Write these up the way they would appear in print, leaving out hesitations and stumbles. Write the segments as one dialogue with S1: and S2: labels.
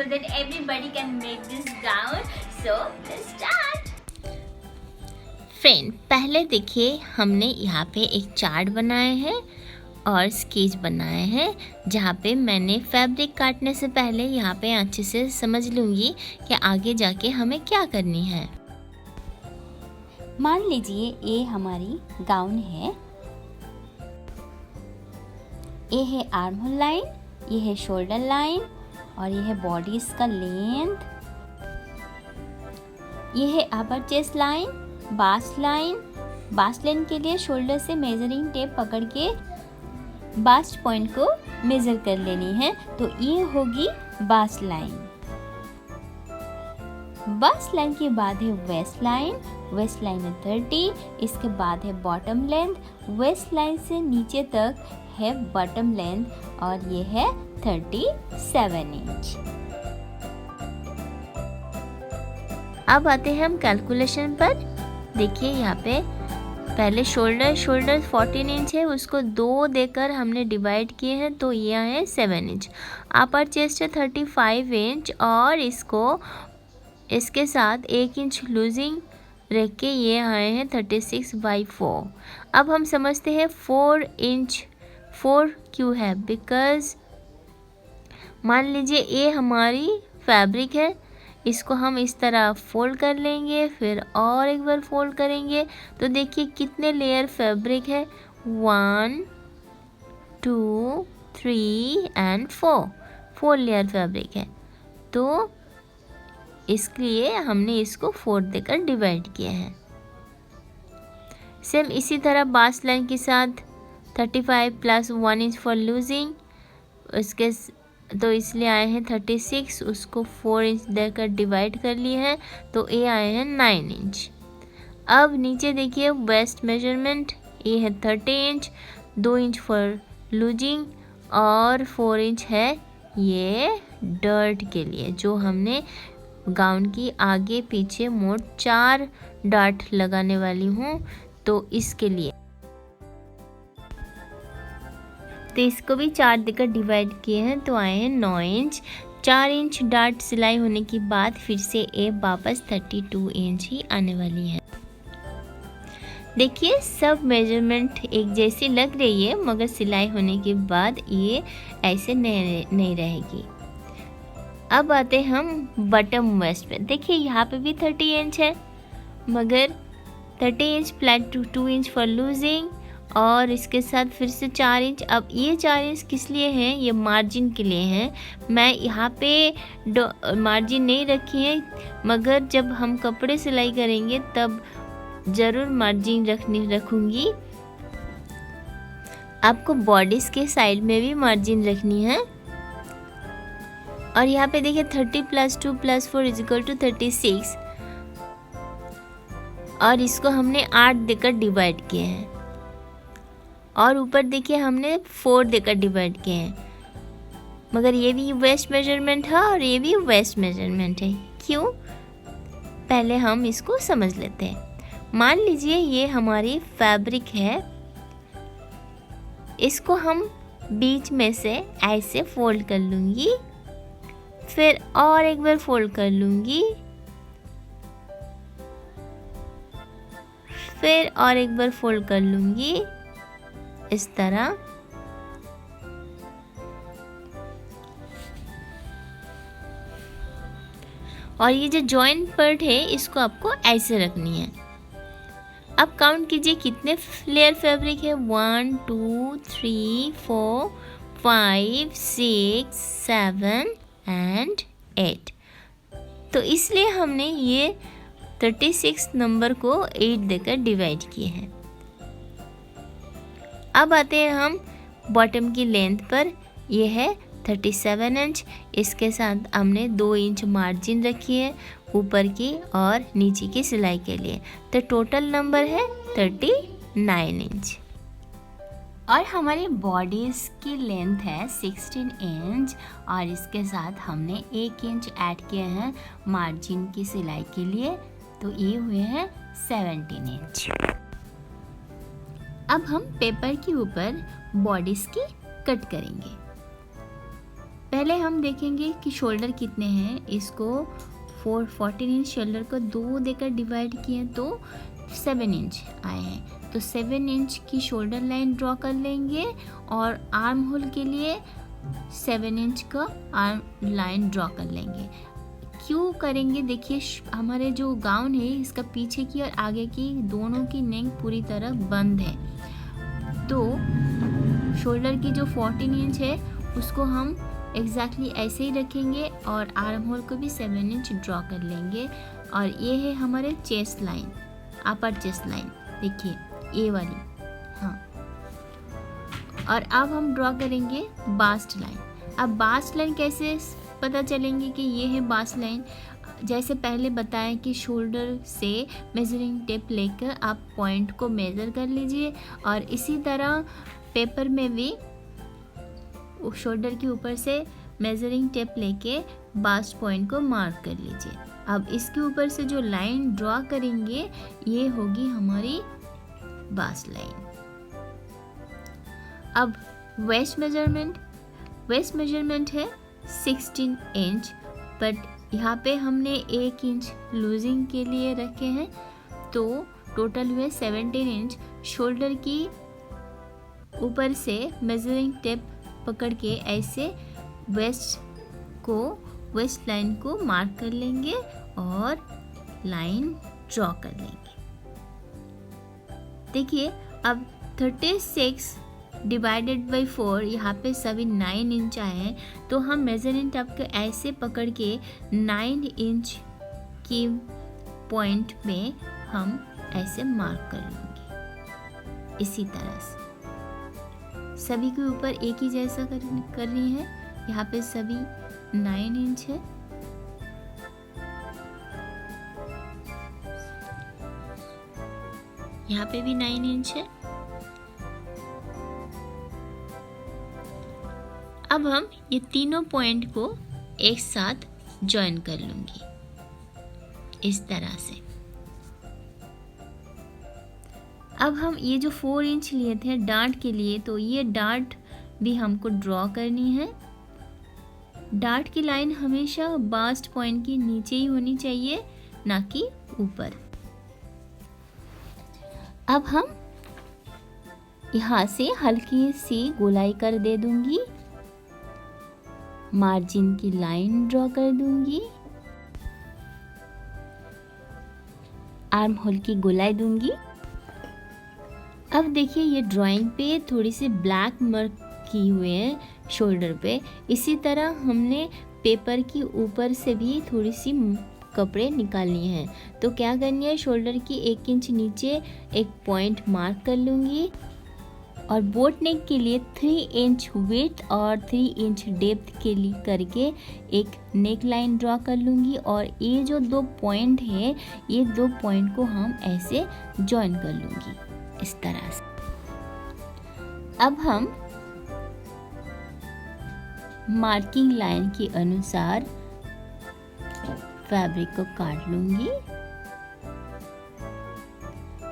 S1: so that everybody can make this gown. So let's start.
S2: Friend, पहले देखिए हमने यहाँ पे एक चार्ट बनाया है और स्केच बनाए हैं, जहाँ पे मैंने फैब्रिक काटने से पहले यहाँ पे अच्छे से समझ लूँगी कि आगे जाके हमें क्या करनी है।
S3: मान लीजिए ये हमारी गाउन है। ये है आर्म होल लाइन, ये है शोल्डर लाइन और ये है बॉडी का लेंथ। ये है अपर chest line, bast line. Bast line के लिए शोल्डर से मेजरिंग टेप पकड़ के बास्ट पॉइंट को मेजर कर लेनी है, तो ये होगी बास्ट लाइन। बास्ट लाइन के बाद है वेस्ट लाइन। वेस्ट लाइन है 30। इसके बाद है बॉटम लेंथ। वेस्ट लाइन से नीचे तक है बॉटम लेंथ और ये है 37 इंच।
S2: अब आते हैं हम कैलकुलेशन पर। देखिए यहाँ पे पहले शोल्डर 14 इंच है, उसको 2 देकर हमने डिवाइड किए हैं, तो यह है 7 इंच। अपर चेस्ट है 35 इंच और इसके साथ 1 इंच लूजिंग रख के ये आए हैं 36/4। अब हम समझते हैं 4 इंच 4 क्यों है, बिकॉज मान लीजिए ये हमारी फैब्रिक है, इसको हम इस तरह फोल्ड कर लेंगे, फिर और एक बार फोल्ड करेंगे, तो देखिए कितने लेयर फैब्रिक है, 1 2 3 एंड 4 लेयर फैब्रिक है। तो इसलिए हमने इसको 4 देकर डिवाइड किया है। सेम इसी तरह बास्ट लाइन के साथ 35 प्लस 1 इंच फॉर लूजिंग, उसके तो इसलिए आए हैं 36, उसको 4 इंच देकर डिवाइड कर लिए हैं, तो ये आए हैं 9 इंच। अब नीचे देखिए वेस्ट मेजरमेंट, ये है 30 इंच, 2 इंच फॉर लूजिंग और 4 इंच है ये डर्ट के लिए, जो हमने गाउन की आगे पीछे मोट 4 डॉट लगाने वाली हूँ, तो इसके लिए तो इसको भी 4 देकर डिवाइड किए हैं, तो आए हैं 9 इंच। 4 इंच डार्ट सिलाई होने के बाद फिर से ये वापस 32 इंच ही आने वाली है। देखिए सब मेजरमेंट एक जैसी लग रही है, मगर सिलाई होने के बाद ये ऐसे नहीं रहेगी। अब आते हम बटम वेस्ट पे। देखिए यहाँ पे भी 30 इंच है, मगर 30 inch plus 2 inch for losing और इसके साथ फिर से 4 इंच। अब ये 4 इंच किस लिए हैं, ये मार्जिन के लिए हैं। मैं यहाँ पे मार्जिन नहीं रखी है, मगर जब हम कपड़े सिलाई करेंगे तब ज़रूर मार्जिन रखूँगी। आपको बॉडीज़ के साइड में भी मार्जिन रखनी है। और यहाँ पे देखिए 30 प्लस 2 प्लस 4 इजिकल टू 36 और इसको हमने 8 देकर डिवाइड किए हैं और ऊपर देखिए हमने 4 देकर डिवाइड किए हैं, मगर ये भी वेस्ट मेजरमेंट है और ये भी वेस्ट मेजरमेंट है। क्यों, पहले हम इसको समझ लेते हैं। मान लीजिए ये हमारी फैब्रिक है, इसको हम बीच में से ऐसे फोल्ड कर लूँगी, फिर और एक बार फोल्ड कर लूँगी, फिर और एक बार फोल्ड कर लूँगी, इस तरह। और ये जो जॉइंट पार्ट है इसको आपको ऐसे रखनी है। अब काउंट कीजिए कितने लेयर फैब्रिक है, 1 2 3 4 5 6 7 एंड 8। तो इसलिए हमने ये 36 नंबर को 8 देकर डिवाइड किए हैं। अब आते हैं हम बॉटम की लेंथ पर। यह है 37 इंच, इसके साथ हमने 2 इंच मार्जिन रखी है ऊपर की और नीचे की सिलाई के लिए, तो टोटल नंबर है 39 इंच। और हमारी बॉडीज़ की लेंथ है 16 इंच और इसके साथ हमने 1 इंच ऐड किए हैं मार्जिन की सिलाई के लिए, तो ये हुए हैं 17 इंच। अब हम पेपर के ऊपर बॉडीज़ की कट करेंगे। पहले हम देखेंगे कि शोल्डर कितने हैं। इसको 14 इंच शोल्डर को 2 देकर डिवाइड किए तो 7 इंच आए हैं। तो 7 इंच की शोल्डर लाइन ड्रॉ कर लेंगे और आर्म होल के लिए 7 इंच का आर्म लाइन ड्रॉ कर लेंगे। क्यों करेंगे, देखिए हमारे जो गाउन है इसका पीछे की और आगे की दोनों की नेक पूरी तरह बंद है, तो शोल्डर की जो 14 इंच है उसको हम एग्जैक्टली ऐसे ही रखेंगे और आर्म होल को भी 7 इंच ड्रॉ कर लेंगे। और ये है हमारे चेस्ट लाइन, अपर चेस्ट लाइन, देखिए ये वाली। हाँ, और अब हम ड्रॉ करेंगे बास्ट लाइन। अब बास्ट लाइन कैसे पता चलेंगे कि ये है बास्ट लाइन? जैसे पहले बताया कि शोल्डर से मेजरिंग टेप लेकर आप पॉइंट को मेज़र कर लीजिए और इसी तरह पेपर में भी शोल्डर के ऊपर से मेजरिंग टेप लेके बास्ट पॉइंट को मार्क कर लीजिए। अब इसके ऊपर से जो लाइन ड्रॉ करेंगे ये होगी हमारी बास्ट लाइन। अब वेस्ट मेजरमेंट है 16 इंच, बट यहाँ पे हमने 1 इंच लूजिंग के लिए रखे हैं, तो टोटल हुए 17 इंच। शोल्डर की ऊपर से मेजरिंग टेप पकड़ के ऐसे वेस्ट लाइन को मार्क कर लेंगे और लाइन ड्रॉ कर लेंगे। देखिए अब 36 डिवाइडेड बाई 4, यहाँ पे सभी 9 इंच आए हैं, तो हम मेजरिंग टेप को ऐसे पकड़ के 9 इंच की पॉइंट में हम ऐसे मार्क कर लेंगे। इसी तरह से सभी के ऊपर एक ही जैसा करनी है। यहाँ पे सभी 9 इंच है। यहाँ पे भी 9 इंच है। अब हम ये तीनों पॉइंट को एक साथ ज्वाइन कर लूंगी इस तरह से। अब हम ये जो 4 इंच लिए थे डार्ट के लिए, तो ये डार्ट भी हमको ड्रॉ करनी है। डार्ट की लाइन हमेशा बास्ट पॉइंट के नीचे ही होनी चाहिए, ना कि ऊपर। अब हम यहाँ से हल्की सी गोलाई कर दे दूंगी, मार्जिन की लाइन ड्रॉ कर दूंगी, आर्म होल की गोलाई दूंगी। अब देखिए ये ड्राइंग पे थोड़ी सी ब्लैक मार्क की हुए हैं शोल्डर पे। इसी तरह हमने पेपर की ऊपर से भी थोड़ी सी कपड़े निकालनी है। तो क्या करनी है, शोल्डर की 1 इंच नीचे एक पॉइंट मार्क कर लूँगी और बोट नेक के लिए 3 इंच विड्थ और 3 इंच डेप्थ के लिए करके एक नेक लाइन ड्रॉ कर लूँगी। और ये जो 2 पॉइंट है, ये 2 पॉइंट को हम ऐसे जॉइन कर लूँगी इस तरह से। अब हम मार्किंग लाइन के अनुसार फैब्रिक को काट लूँगी।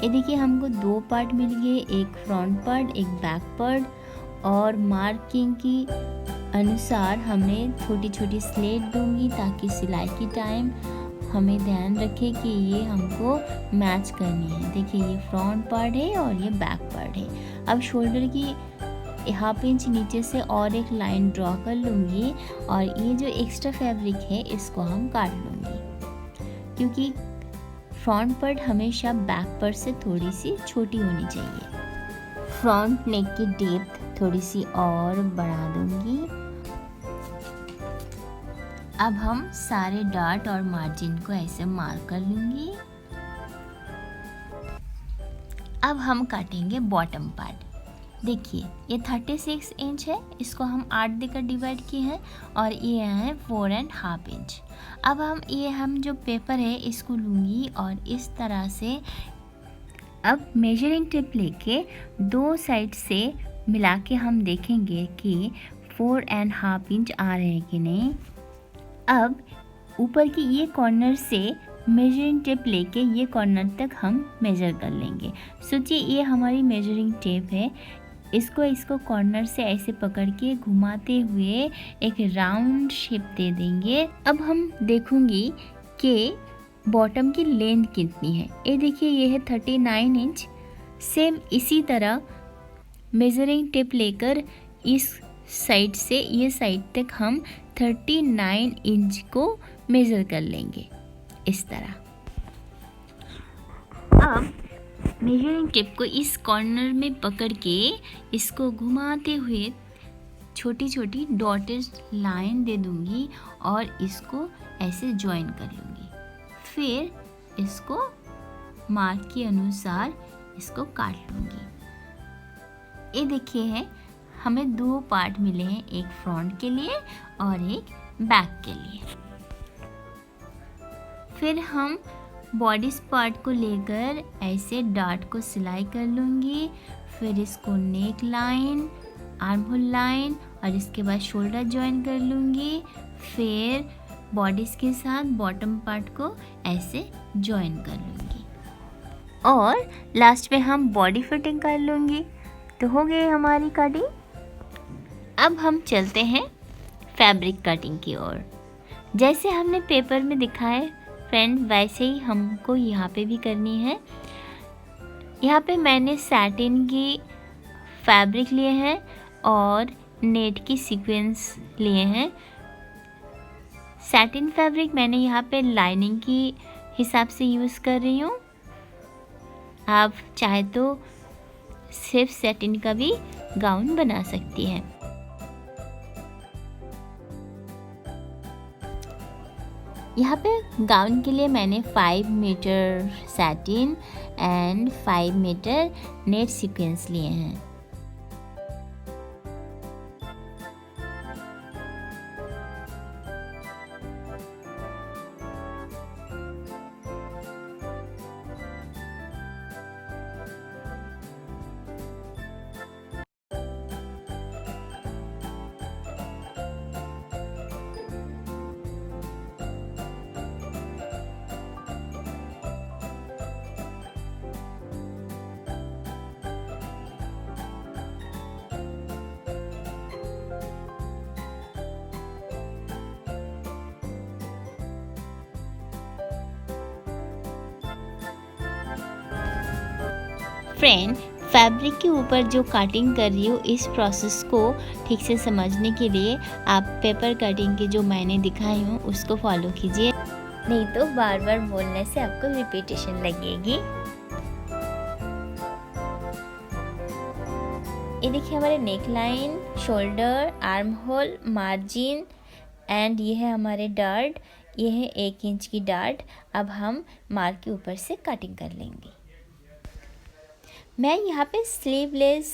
S2: ये देखिए हमको 2 पार्ट मिल गए, एक फ्रंट पार्ट एक बैक पार्ट। और मार्किंग की अनुसार हमने छोटी छोटी स्लेट दूंगी ताकि सिलाई की टाइम हमें ध्यान रखे कि ये हमको मैच करनी है। देखिए ये फ्रंट पार्ट है और ये बैक पार्ट है। अब शोल्डर की 1/2 इंच नीचे से और एक लाइन ड्रॉ कर लूँगी और ये जो एक्स्ट्रा फैब्रिक है इसको हम काट लूँगी, क्योंकि फ्रंट पार्ट हमेशा बैक पार्ट से थोड़ी सी छोटी होनी चाहिए। फ्रंट नेक की डेप्थ थोड़ी सी और बढ़ा दूँगी। अब हम सारे डॉट और मार्जिन को ऐसे मार्क कर लूँगी। अब हम काटेंगे बॉटम पार्ट। देखिए ये 36 इंच है, इसको हम 8 देकर डिवाइड किए हैं और ये है 4.5 इंच। अब हम जो पेपर है इसको लूँगी और इस तरह से अब मेजरिंग टेप लेके 2 साइड से मिला के हम देखेंगे कि 4.5 इंच आ रहे हैं कि नहीं। अब ऊपर की ये कॉर्नर से मेजरिंग टेप लेके ये कॉर्नर तक हम मेजर कर लेंगे। सोचिए ये हमारी मेजरिंग टेप है, इसको कॉर्नर से ऐसे पकड़ के घुमाते हुए एक राउंड शेप दे देंगे। अब हम देखूंगी कि बॉटम की लेंथ कितनी है। ये देखिए, ये है 39 इंच। सेम इसी तरह मेजरिंग टेप लेकर इस साइड से ये साइड तक हम 39 इंच को मेज़र कर लेंगे इस तरह। अब मेजरिंग टेप को इस कॉर्नर में पकड़ के इसको घुमाते हुए छोटी छोटी डॉटेड लाइन दे दूंगी और इसको ऐसे ज्वाइन कर लूँगी। फिर इसको मार्क के अनुसार इसको काट लूँगी। ये देखिए है, हमें दो पार्ट मिले हैं, एक फ्रंट के लिए और एक बैक के लिए। फिर हम बॉडी पार्ट को लेकर ऐसे डार्ट को सिलाई कर लूँगी। फिर इसको neck line, arm hole line और इसके बाद शोल्डर ज्वाइन कर लूँगी। फिर बॉडीज़ के साथ बॉटम पार्ट को ऐसे ज्वाइन कर लूँगी और लास्ट में हम बॉडी फिटिंग कर लूँगी। तो हो गई हमारी कटिंग। अब हम चलते हैं फैब्रिक कटिंग की ओर। जैसे हमने पेपर में दिखाए फ्रेंड, वैसे ही हमको यहाँ पे भी करनी है। यहाँ पे मैंने सैटिन की फैब्रिक लिए हैं और नेट की सीक्वेंस लिए हैं। सैटिन फैब्रिक मैंने यहाँ पे लाइनिंग की हिसाब से यूज़ कर रही हूँ। आप चाहे तो सिर्फ सैटिन का भी गाउन बना सकती हैं। यहाँ पे गाउन के लिए मैंने 5 metre satin and 5 metre net sequins लिए हैं। फ्रेंड, फैब्रिक के ऊपर जो कटिंग कर रही हूँ, इस प्रोसेस को ठीक से समझने के लिए आप पेपर कटिंग की जो मैंने दिखाई हूँ उसको फॉलो कीजिए, नहीं तो बार बार बोलने से आपको रिपीटेशन लगेगी। ये देखिए हमारे neck line, shoulder, arm hole, margin and ये है हमारे डार्ट। ये है 1 इंच की डार्ट। अब हम मार्क के ऊपर से कटिंग कर लेंगे। मैं यहाँ पे स्लीवलेस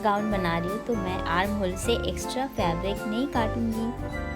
S2: गाउन बना रही हूँ, तो मैं आर्म होल से एक्स्ट्रा फैब्रिक नहीं काटूंगी।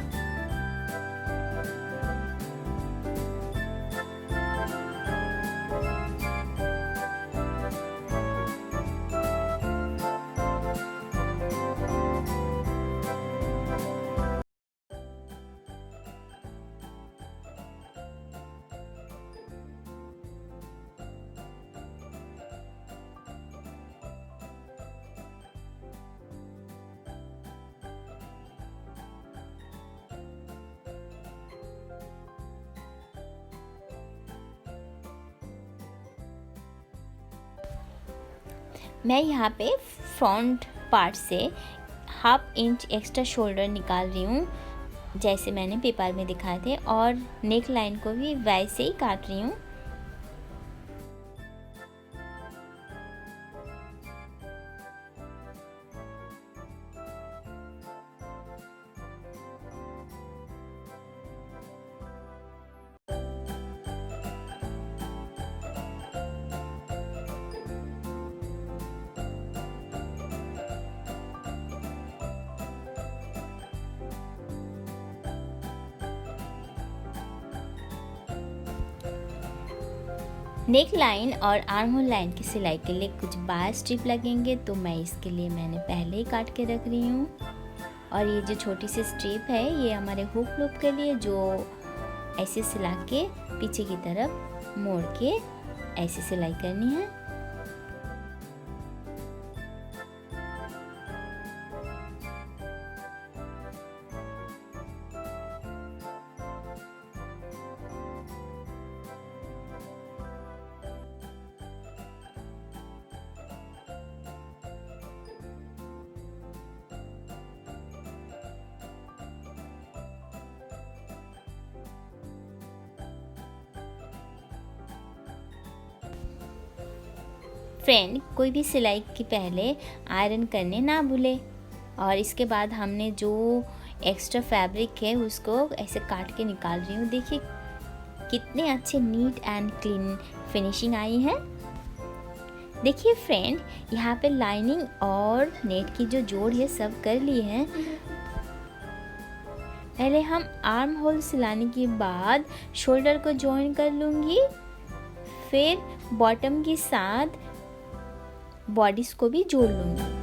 S2: मैं यहाँ पे फ्रंट पार्ट से 1/2 इंच एक्स्ट्रा शोल्डर निकाल रही हूँ, जैसे मैंने पेपर में दिखाए थे, और नेक लाइन को भी वैसे ही काट रही हूँ। नेक लाइन और आर्म होल लाइन की सिलाई के लिए कुछ बार स्ट्रिप लगेंगे, तो मैं इसके लिए मैंने पहले ही काट के रख रही हूँ। और ये जो छोटी सी स्ट्रिप है, ये हमारे हुक लूप के लिए, जो ऐसे सिला के पीछे की तरफ मोड़ के ऐसे सिलाई करनी है।
S3: फ्रेंड, कोई भी सिलाई के पहले आयरन करने ना भूले। और इसके बाद हमने जो एक्स्ट्रा फैब्रिक है उसको ऐसे काट के निकाल रही हूँ। देखिए कितने अच्छे नीट एंड क्लीन फिनिशिंग आई है। देखिए फ्रेंड, यहाँ पे लाइनिंग और नेट की जो जोड़ ये सब कर ली है। पहले हम आर्म होल सिलाने के बाद शोल्डर को जॉइन कर लूँगी, फिर बॉटम के साथ बॉडीज को भी जोड़ लूँगी।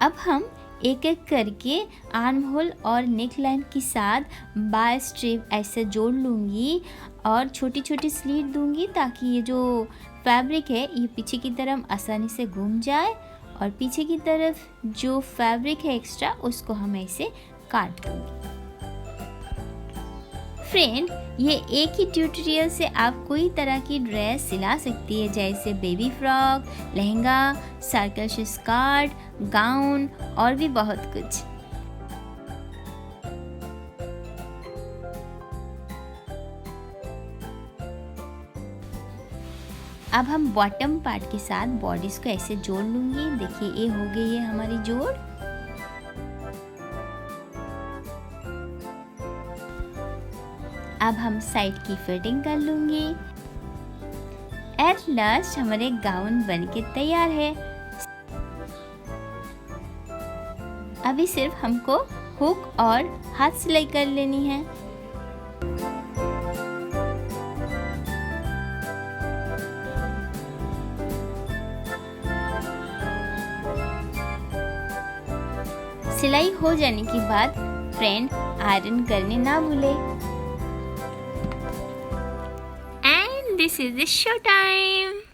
S3: अब हम एक एक करके आर्म होल और नेक लाइन के साथ बाय स्ट्रिप ऐसे जोड़ लूँगी और छोटी छोटी स्लीट दूँगी ताकि ये जो फैब्रिक है ये पीछे की तरफ आसानी से घूम जाए और पीछे की तरफ जो फैब्रिक है एक्स्ट्रा उसको हम ऐसे काट दूँगी। फ्रेंड, ये एक ही ट्यूटोरियल से आप कोई तरह की ड्रेस सिला सकती है, जैसे baby frock, lehenga, circle skirt, gown और भी बहुत कुछ। अब हम बॉटम पार्ट के साथ बॉडीज को ऐसे जोड़ लूँगी। देखिए ये हो गई है हमारी जोड़। अब हम साइड की फिटिंग कर लूँगी। एट लास्ट हमारे गाउन बनके तैयार है। अभी सिर्फ हमको हुक और हाथ सिलाई कर लेनी है। सिलाई हो जाने के बाद फ्रेंड आयरन करने ना भूले।
S2: This is the show time.